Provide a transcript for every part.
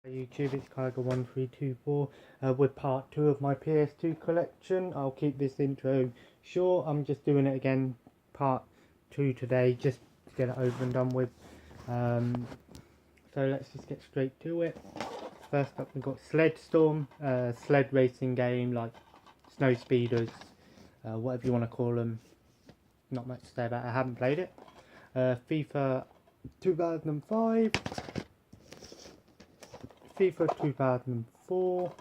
YouTube, it's Kyger1324 with part 2 of my PS2 collection. I'll keep this intro short. I'm just doing it again, part 2 today, just to get it over and done with. So let's just get straight to it. First up we've got Sledstorm, sled racing game like snow speeders, whatever you want to call them. Not much to say about it, I haven't played it. FIFA 2005. FIFA 2004,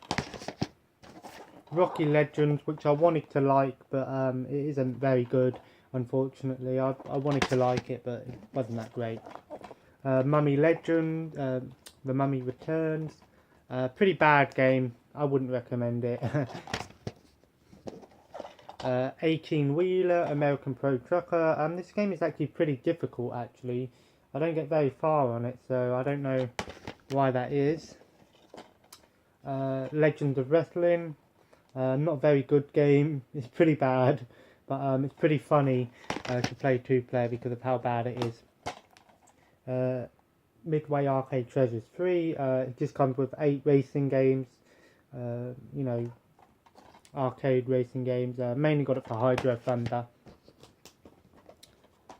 Rocky Legends, which I wanted to like, but it isn't very good, unfortunately. I wanted to like it, but it wasn't that great. Mummy Legend, The Mummy Returns, pretty bad game, I wouldn't recommend it. 18-wheeler, American Pro Trucker. This game is actually pretty difficult, actually. I don't get very far on it, so I don't know why that is. Legends of Wrestling, not a very good game, it's pretty bad, but it's pretty funny to play 2-player because of how bad it is. Midway Arcade Treasures 3, it just comes with 8 racing games, you know, arcade racing games, mainly got it for Hydro Thunder.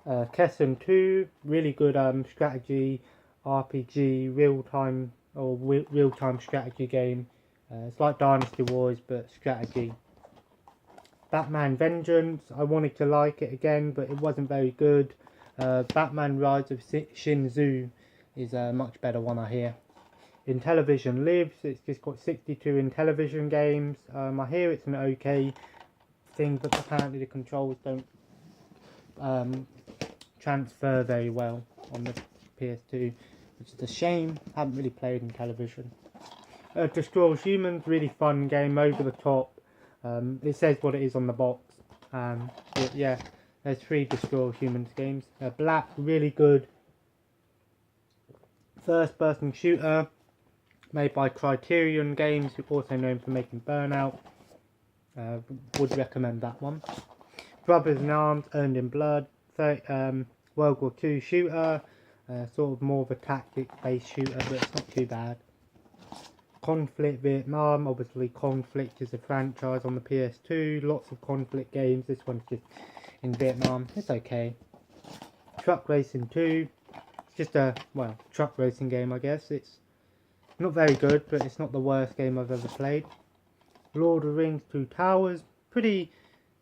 Kessen 2, really good strategy, RPG, real-time strategy game. It's like Dynasty Wars but strategy. Batman Vengeance, I wanted to like it again but it wasn't very good. Batman Rise of Shinzu is a much better one, I hear. Intellivision Lives, it's just got 62 Intellivision games. I hear it's an okay thing, but apparently the controls don't transfer very well on the PS2, which is a shame. Haven't really played in television. Destroy All Humans, really fun game, over the top. It says what it is on the box. Yeah, there's 3 Destroy All Humans games. Black, really good first-person shooter, made by Criterion Games, also known for making Burnout. Would recommend that one. Brothers in Arms, Earned in Blood, World War II shooter. Sort of more of a tactics-based shooter, but it's not too bad. Conflict Vietnam, obviously Conflict is a franchise on the PS2, lots of Conflict games, this one's just in Vietnam, it's okay. Truck Racing 2, it's just a, well, truck racing game I guess, it's not very good, but it's not the worst game I've ever played. Lord of the Rings 2 Towers, pretty,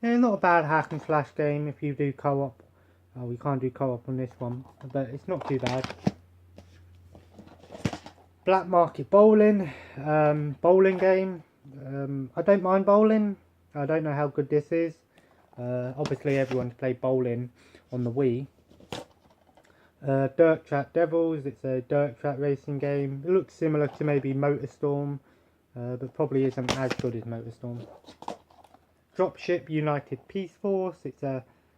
not a bad hack and slash game if you do co-op. We can't do co-op on this one, but it's not too bad. Black Market Bowling, bowling game. I don't mind bowling. I don't know how good this is. Obviously everyone's played bowling on the Wii. Dirt Track Devils, it's a dirt track racing game. It looks similar to maybe MotorStorm, but probably isn't as good as MotorStorm. Dropship United Peace Force, it's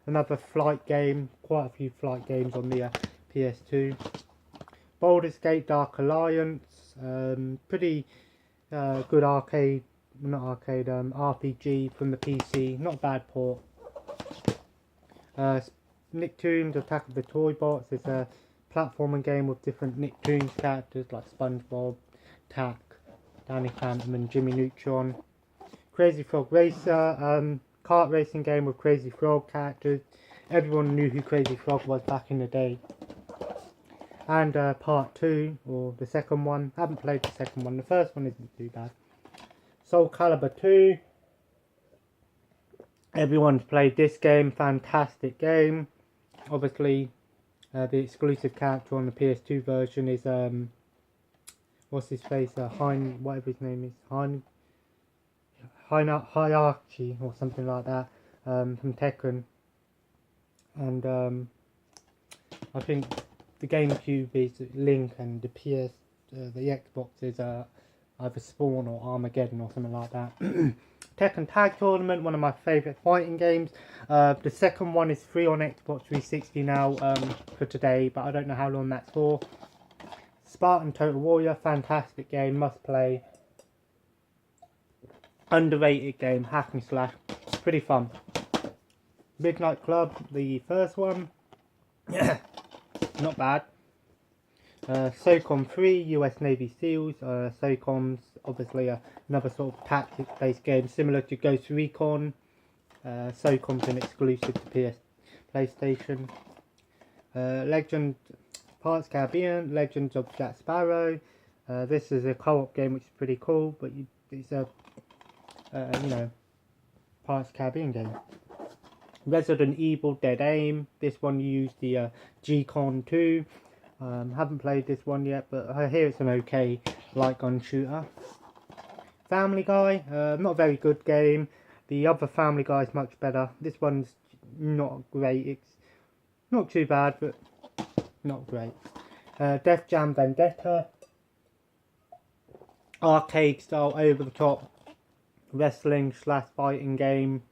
another flight game, quite a few flight games on the PS2. Baldur's Gate Dark Alliance, pretty good RPG from the PC, not a bad port. Nicktoons Attack of the Toy Bots is a platforming game with different Nicktoons characters like SpongeBob, Tack, Danny Phantom and Jimmy Neutron. Crazy Frog Racer, kart racing game with Crazy Frog characters. Everyone knew who Crazy Frog was back in the day. And part 2, or the second one. I haven't played the second one. The first one isn't too bad. Soul Calibur 2. Everyone's played this game. Fantastic game. Obviously, the exclusive character on the PS2 version is what's his face? Whatever his name is. Hierarchy or something like that. From Tekken. And I think the GameCube is Link and the the Xbox is either Spawn or Armageddon or something like that. Tekken Tag Tournament, one of my favourite fighting games. The second one is free on Xbox 360 now for today, but I don't know how long that's for. Spartan Total Warrior, fantastic game, must play. Underrated game, hack and slash, pretty fun. Midnight Club, the first one, not bad. SOCOM 3, US Navy SEALs. SOCOM's obviously another sort of tactics-based game similar to Ghost Recon. SOCOM's an exclusive to PlayStation. Pirates Caribbean, Legends of Jack Sparrow. This is a co-op game which is pretty cool, but it's a Pirates Caribbean game. Resident Evil Dead Aim. This one used the G-Con 2. Haven't played this one yet, but I hear it's an okay light gun shooter. Family Guy. Not a very good game. The other Family Guy is much better. This one's not great. It's not too bad, but not great. Def Jam Vendetta. Arcade style, over the top wrestling / fighting game.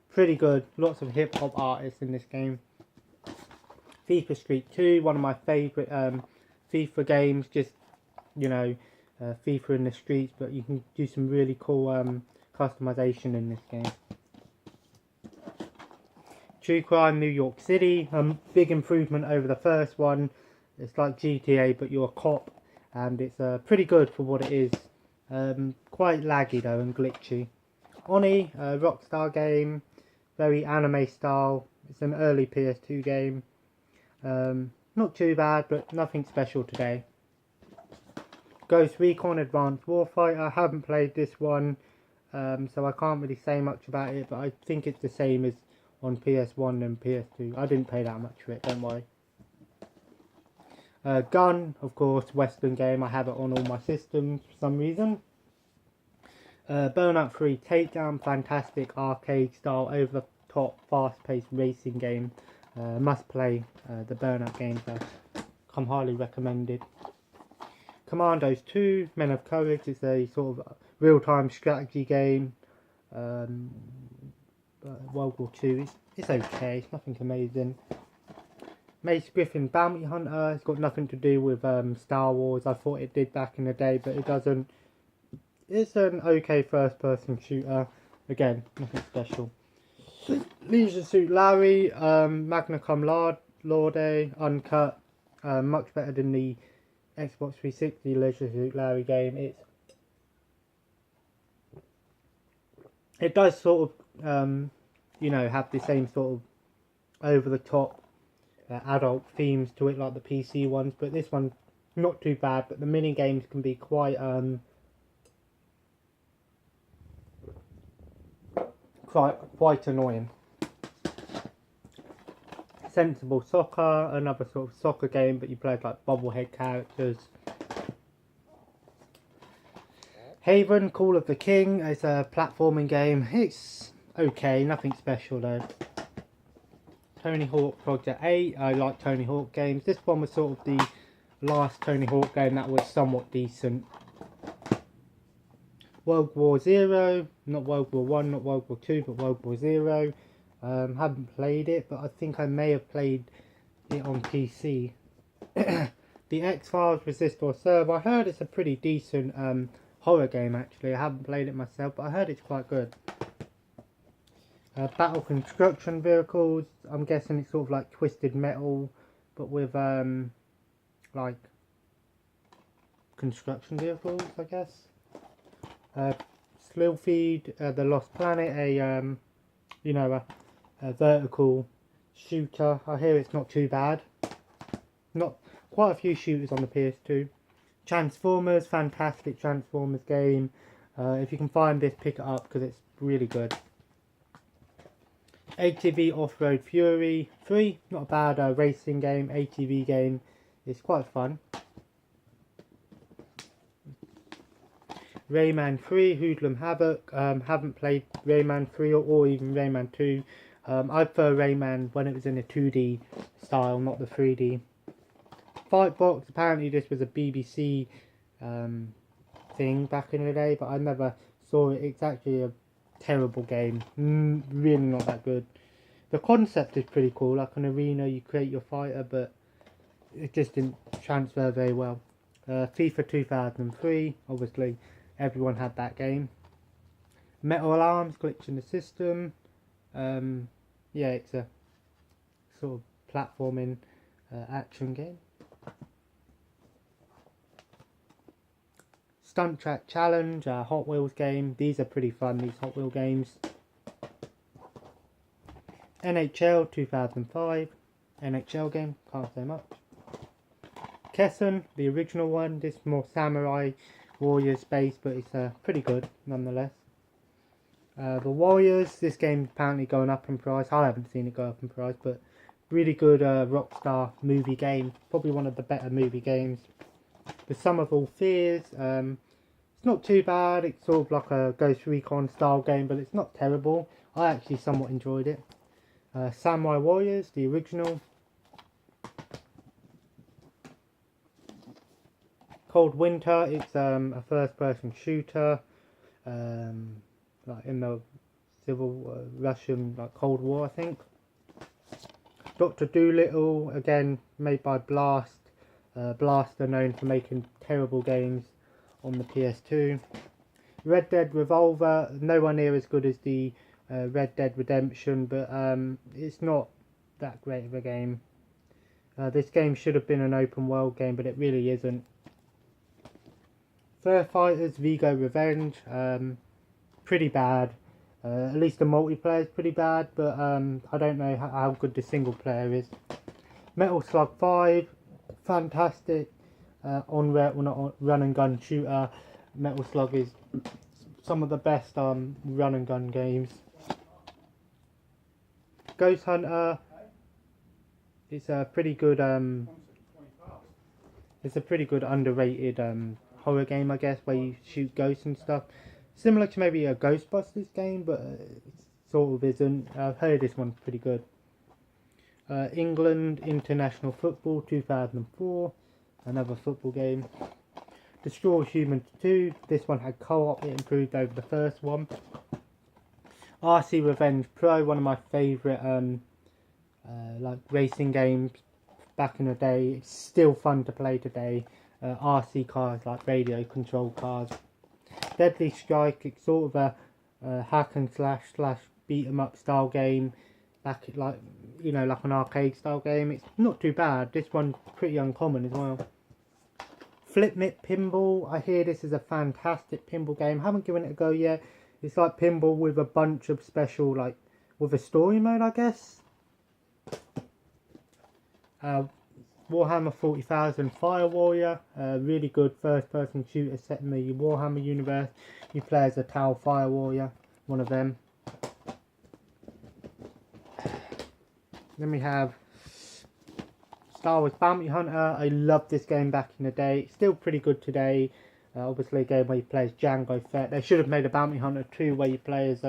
Pretty good. Lots of hip hop artists in this game. FIFA Street 2, one of my favourite FIFA games. Just, FIFA in the streets, but you can do some really cool customization in this game. True Crime New York City. Big improvement over the first one. It's like GTA, but you're a cop, and it's pretty good for what it is. Quite laggy though and glitchy. Oni, a Rockstar game, very anime style. It's an early PS2 game. Not too bad, but nothing special today. Ghost Recon Advanced Warfighter. I haven't played this one, so I can't really say much about it, but I think it's the same as on PS1 and PS2. I didn't pay that much for it, don't worry. Gun, of course, Western game. I have it on all my systems for some reason. Burnout 3 Takedown, fantastic arcade style, over the top, fast paced racing game. Must play the Burnout games, come highly recommended. Commandos 2 Men of Courage is a sort of real time strategy game. World War 2, it's okay, it's nothing amazing. Mace Griffin Bounty Hunter, it's got nothing to do with Star Wars. I thought it did back in the day, but it doesn't. It's an okay first person shooter. Again, nothing special. Leisure Suit Larry, Magna Cum Laude, uncut. Much better than the Xbox 360 Leisure Suit Larry game. It does sort of, have the same sort of over the top adult themes to it like the PC ones, but this one not too bad, but the mini games can be quite annoying. Sensible Soccer, another sort of soccer game, but you play like bobblehead characters. Haven, Call of the King, it's a platforming game. It's okay, nothing special though. Tony Hawk Project 8, I like Tony Hawk games. This one was sort of the last Tony Hawk game that was somewhat decent. World War Zero, not World War 1, not World War 2, but World War Zero. Haven't played it, but I think I may have played it on PC. The X-Files Resist or Serve, I heard it's a pretty decent horror game actually. I haven't played it myself, but I heard it's quite good. Battle Construction Vehicles, I'm guessing it's sort of like Twisted Metal, but with like construction vehicles, I guess. Slillfeed, The Lost Planet, a vertical shooter. I hear it's not too bad. Not quite a few shooters on the PS2. Transformers, fantastic Transformers game. If you can find this, pick it up because it's really good. ATV Off-Road Fury 3, not a bad racing game, ATV game. It's quite fun. Rayman 3, Hoodlum Havoc. Haven't played Rayman 3 or even Rayman 2. I prefer Rayman when it was in a 2D style, not the 3D. Fightbox, apparently this was a BBC thing back in the day, but I never saw it. It's actually a terrible game. Really not that good. The concept is pretty cool, like an arena, you create your fighter, but it just didn't transfer very well. FIFA 2003, obviously everyone had that game. Metal Alarms, Glitch in the System. Yeah, it's a sort of platforming action game. Stunt Track Challenge, Hot Wheels game. These are pretty fun, these Hot Wheel games. NHL 2005, NHL game, can't say much. Kessen, the original one, this more samurai warriors based, but it's pretty good nonetheless. The Warriors, this game apparently going up in price. I haven't seen it go up in price, but really good Rockstar movie game. Probably one of the better movie games. The Sum of All Fears, it's not too bad. It's sort of like a Ghost Recon style game, but it's not terrible. I actually somewhat enjoyed it. Samurai Warriors, the original. Cold Winter, it's a first person shooter. Like in the civil Russian Cold War, I think. Dr. Dolittle, again made by Blast. Blast are known for making terrible games on the PS2. Red Dead Revolver, nowhere near as good as the Red Dead Redemption, but it's not that great of a game. This game should have been an open world game, but it really isn't. Fur Fighters Vigo Revenge, pretty bad. At least the multiplayer is pretty bad, but I don't know how good the single player is. Metal Slug 5, fantastic run and gun shooter. Metal Slug is some of the best run and gun games. Ghost Hunter, it's a pretty good underrated horror game, I guess, where you shoot ghosts and stuff. Similar to maybe a Ghostbusters game, but it sort of isn't. I've heard this one's pretty good. England International Football 2004, another football game. Destroy Humans 2, this one had co-op, it improved over the first one. RC Revenge Pro, one of my favourite racing games back in the day. It's still fun to play today. RC cars, like radio controlled cars. Deadly Strike, it's sort of a hack and slash beat 'em up style game, like an arcade style game. It's not too bad. This one's pretty uncommon as well. Flipmit Pinball, I hear this is a fantastic pinball game. Haven't given it a go yet. It's like pinball with a bunch of special, with a story mode, I guess. Warhammer 40,000 Fire Warrior, really good first person shooter set in the Warhammer universe. You play as a Tau Fire Warrior, one of them. Then we have Star Wars Bounty Hunter. I loved this game back in the day. It's still pretty good today. Obviously a game where you play as Jango Fett. They should have made a Bounty Hunter 2 where you play as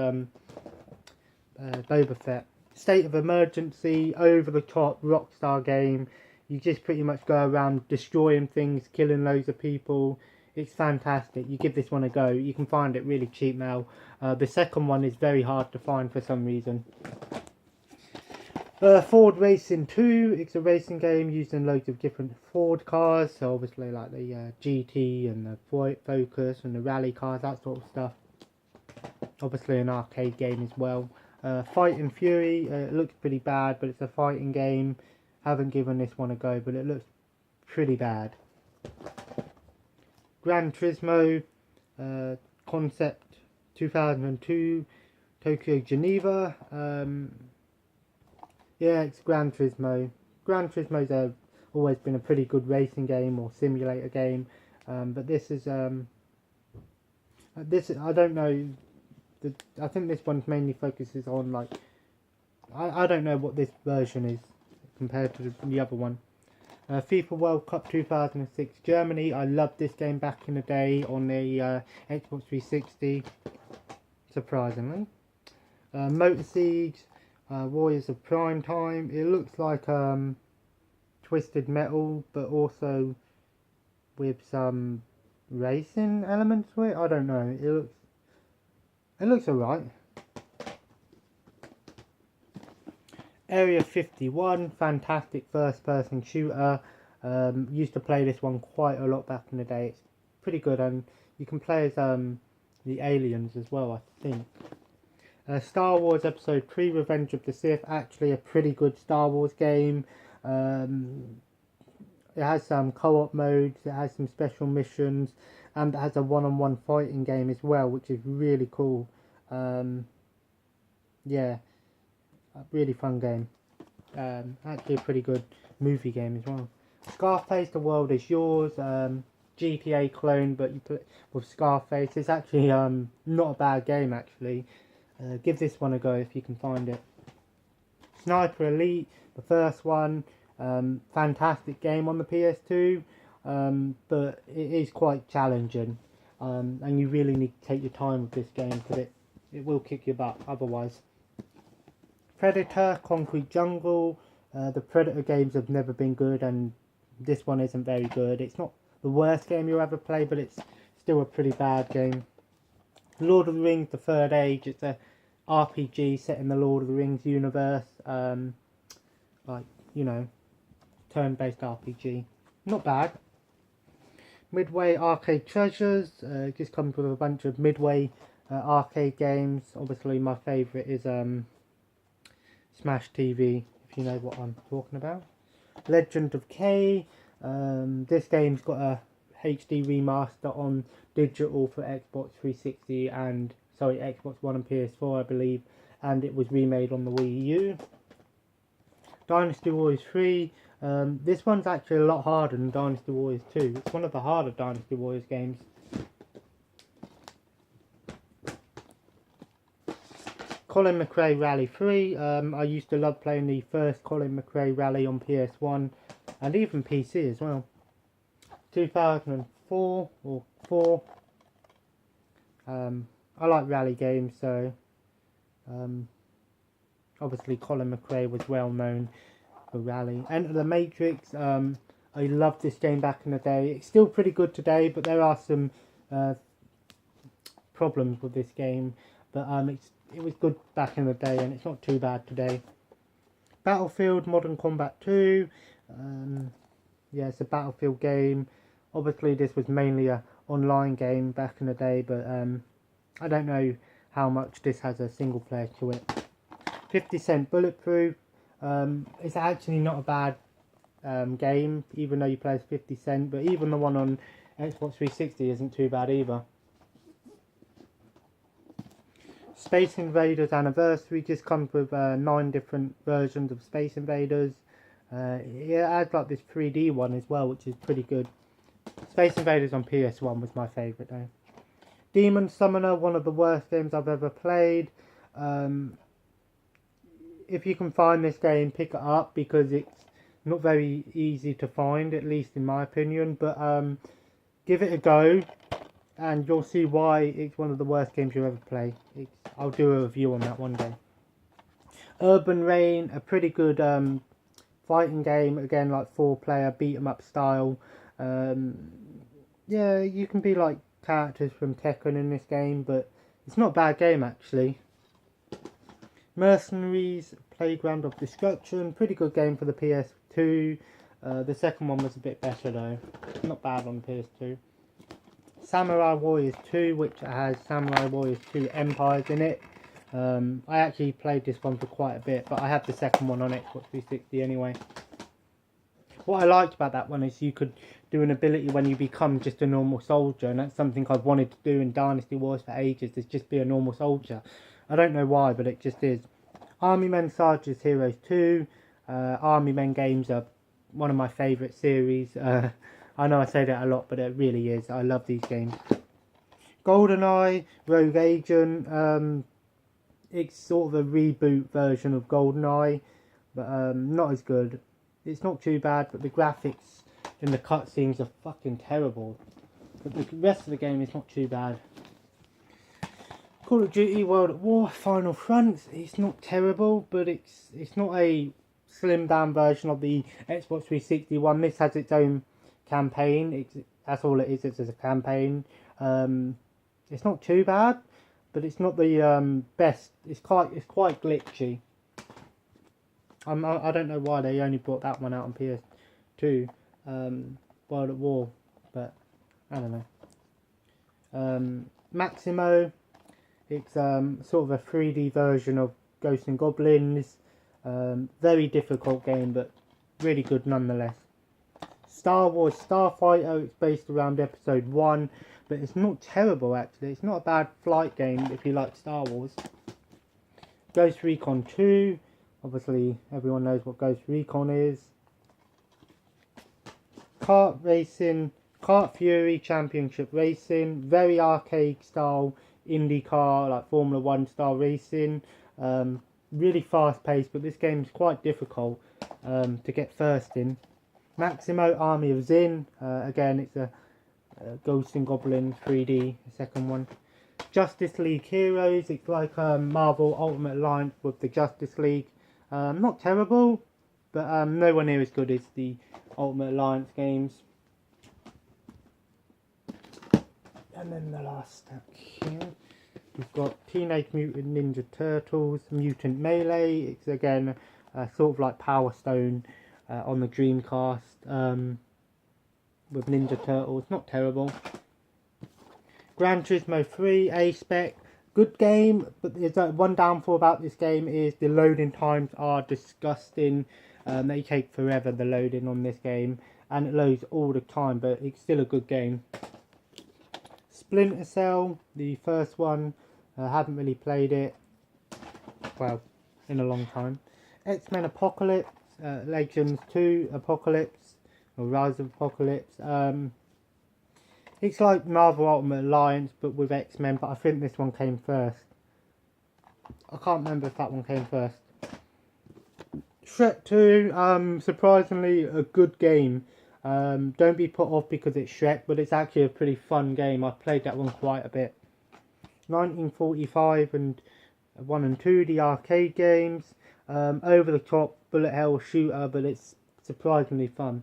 Boba Fett. State of Emergency, over the top Rockstar game. You just pretty much go around destroying things, killing loads of people. It's fantastic. You give this one a go. You can find it really cheap now. The second one is very hard to find for some reason. Ford Racing 2. It's a racing game using loads of different Ford cars. So obviously like the GT and the Focus and the rally cars, that sort of stuff. Obviously an arcade game as well. Fight and Fury. It looks pretty bad, but it's a fighting game. Haven't given this one a go, but it looks pretty bad. Gran Turismo Concept 2002 Tokyo Geneva. Yeah, it's Gran Turismo. Gran Turismo's always been a pretty good racing game or simulator game, but this is I don't know. I think this one mainly focuses on I don't know what this version is compared to the other one. FIFA World Cup 2006 Germany. I loved this game back in the day on the Xbox 360, surprisingly. Motor Siege, Warriors of Prime Time. It looks like Twisted Metal, but also with some racing elements to it. I don't know. It looks alright. Area 51, fantastic first person shooter. Used to play this one quite a lot back in the day. It's pretty good, and you can play as the aliens as well, I think. Star Wars Episode 3 Revenge of the Sith, actually a pretty good Star Wars game. it has some co-op modes, it has some special missions, and it has a one-on-one fighting game as well, which is really cool. Yeah, a really fun game. Actually a pretty good movie game as well. Scarface, The World Is Yours, GTA clone, but you play with Scarface. It's actually not a bad game actually. Give this one a go if you can find it. Sniper Elite, the first one, fantastic game on the PS2, but it is quite challenging, and you really need to take your time with this game because it will kick your butt otherwise. Predator, Concrete Jungle. The Predator games have never been good, and this one isn't very good. It's not the worst game you'll ever play, but it's still a pretty bad game. Lord of the Rings, The Third Age. It's a RPG set in the Lord of the Rings universe. Like, you know, turn-based RPG. Not bad. Midway Arcade Treasures. Just comes with a bunch of Midway arcade games. Obviously, my favourite is Smash TV, if you know what I'm talking about. Legend of K. This game's got a HD remaster on digital for Xbox 360 and Xbox One and PS4, I believe, and it was remade on the Wii U. Dynasty Warriors 3. This one's actually a lot harder than Dynasty Warriors 2. It's one of the harder Dynasty Warriors games. Colin McRae Rally 3. I used to love playing the first Colin McRae Rally on PS1 and even PC as well. 2004 or 4. I like rally games, so obviously Colin McRae was well known for rally. Enter the Matrix. I loved this game back in the day. It's still pretty good today, but there are some problems with this game. But it was good back in the day, and it's not too bad today. Battlefield Modern Combat 2. Yeah, it's a Battlefield game. Obviously, this was mainly a online game back in the day, but I don't know how much this has a single player to it. 50 Cent Bulletproof. It's actually not a bad game, even though you play as 50 Cent, but even the one on Xbox 360 isn't too bad either. Space Invaders Anniversary just comes with 9 different versions of Space Invaders. It adds like this 3D one as well, which is pretty good. Space Invaders on PS1 was my favourite though. Demon Summoner, one of the worst games I've ever played. If you can find this game, pick it up because it's not very easy to find, at least in my opinion. But give it a go, and you'll see why it's one of the worst games you'll ever play. I'll do a review on that one day. Urban Reign, a pretty good fighting game, again like 4-player beat 'em up style. Yeah, you can be like characters from Tekken in this game, but it's not a bad game actually. Mercenaries, Playground of Destruction, pretty good game for the PS2. The second one was a bit better though, not bad on the PS2. Samurai Warriors 2, which has Samurai Warriors 2 Empires in it. I actually played this one for quite a bit, but I have the second one on Xbox 360 anyway. What I liked about that one is you could do an ability when you become just a normal soldier, and that's something I've wanted to do in Dynasty Wars for ages, is just be a normal soldier. I don't know why, but it just is. Army Men Sarge's Heroes 2. Army Men games are one of my favourite series. I know I say that a lot, but it really is. I love these games. GoldenEye, Rogue Agent. It's sort of a reboot version of GoldenEye, but not as good. It's not too bad, but the graphics in the cutscenes are fucking terrible. But the rest of the game is not too bad. Call of Duty World at War Final Front. It's not terrible, but it's not a slimmed down version of the Xbox 360 one. This has its own campaign. That's all it is. It's a campaign. It's not too bad, but it's not the best. It's quite glitchy. I don't know why they only brought that one out on PS2, World at War, but I don't know. Maximo, it's sort of a 3D version of Ghosts and Goblins. Very difficult game, but really good nonetheless. Star Wars Starfighter. It's based around episode 1, but it's not terrible actually. It's not a bad flight game if you like Star Wars. Ghost Recon 2. Obviously everyone knows what Ghost Recon is. Kart Racing, Kart Fury Championship Racing. Very arcade style IndyCar, like Formula 1 style racing. Really fast paced, but this game is quite difficult to get first in. Maximo Army of Zin. Again, it's a Ghosts and Goblins 3D, the second one. Justice League Heroes. It's like Marvel Ultimate Alliance with the Justice League. Not terrible, but nowhere near as good as the Ultimate Alliance games. And then the last stack here, we've got Teenage Mutant Ninja Turtles Mutant Melee. It's again sort of like Power Stone on the Dreamcast with Ninja Turtles. Not terrible. Gran Turismo 3 A-Spec. Good game, but there's one downfall about this game is the loading times are disgusting. They take forever, the loading on this game, and it loads all the time, but it's still a good game. Splinter Cell, the first one, haven't really played it, well, in a long time. X-Men Apocalypse, Legends 2 Apocalypse, or Rise of Apocalypse. It's like Marvel Ultimate Alliance, but with X-Men, but I think this one came first. I can't remember if that one came first. Shrek 2, surprisingly a good game. Don't be put off because it's Shrek, but it's actually a pretty fun game. I played that one quite a bit. 1945 and 1 and 2, the arcade games. Over the top bullet hell shooter, but it's surprisingly fun.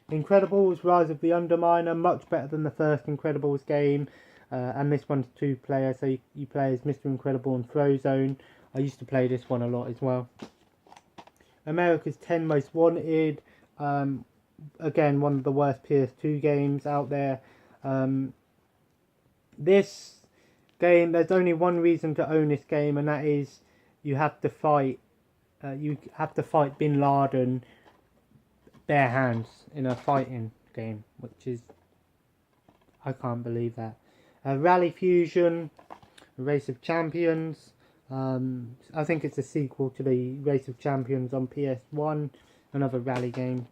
Incredibles Rise of the Underminer, much better than the first Incredibles game. And this one's 2-player, so you play as Mr. Incredible and Frozone. I used to play this one a lot as well. America's 10 Most Wanted. Again, one of the worst PS2 games out there. This game, there's only one reason to own this game, and that is you have to fight. You have to fight Bin Laden bare hands in a fighting game, which is, I can't believe that. Rally Fusion, Race of Champions. I think it's a sequel to the Race of Champions on PS1, another rally game.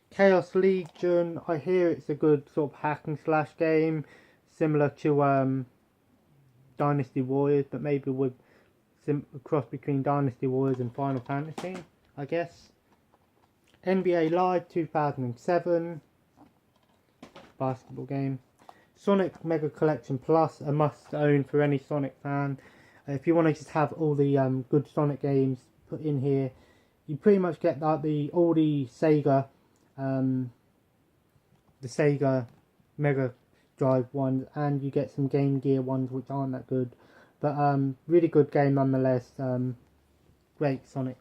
Chaos Legion, I hear it's a good sort of hack and slash game, similar to Dynasty Warriors, but maybe with a cross between Dynasty Warriors and Final Fantasy, I guess. NBA Live 2007, basketball game. Sonic Mega Collection Plus, a must own for any Sonic fan. If you want to just have all the good Sonic games put in here, you pretty much get like all the Sega Mega Drive ones, and you get some Game Gear ones which aren't that good, but really good game nonetheless. Great Sonic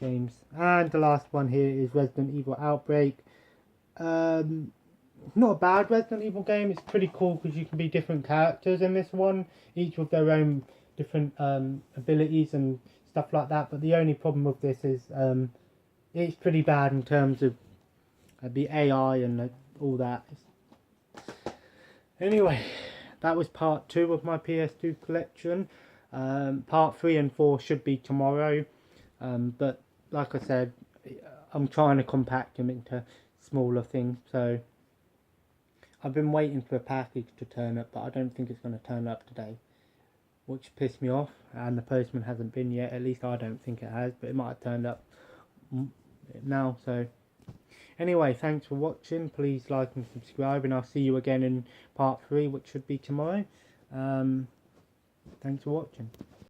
games. And the last one here is Resident Evil Outbreak. Not a bad Resident Evil game. It's pretty cool because you can be different characters in this one, each with their own different abilities and stuff like that. But the only problem with this is it's pretty bad in terms of the AI and all that. Anyway, that was part 2 of my PS2 collection. Part 3 and 4 should be tomorrow. But like I said, I'm trying to compact them into smaller things. So I've been waiting for a package to turn up, but I don't think it's going to turn up today, which pissed me off. And the postman hasn't been yet. At least I don't think it has, but it might have turned up now. So anyway, thanks for watching. Please like and subscribe, and I'll see you again in part 3, which should be tomorrow. Thanks for watching.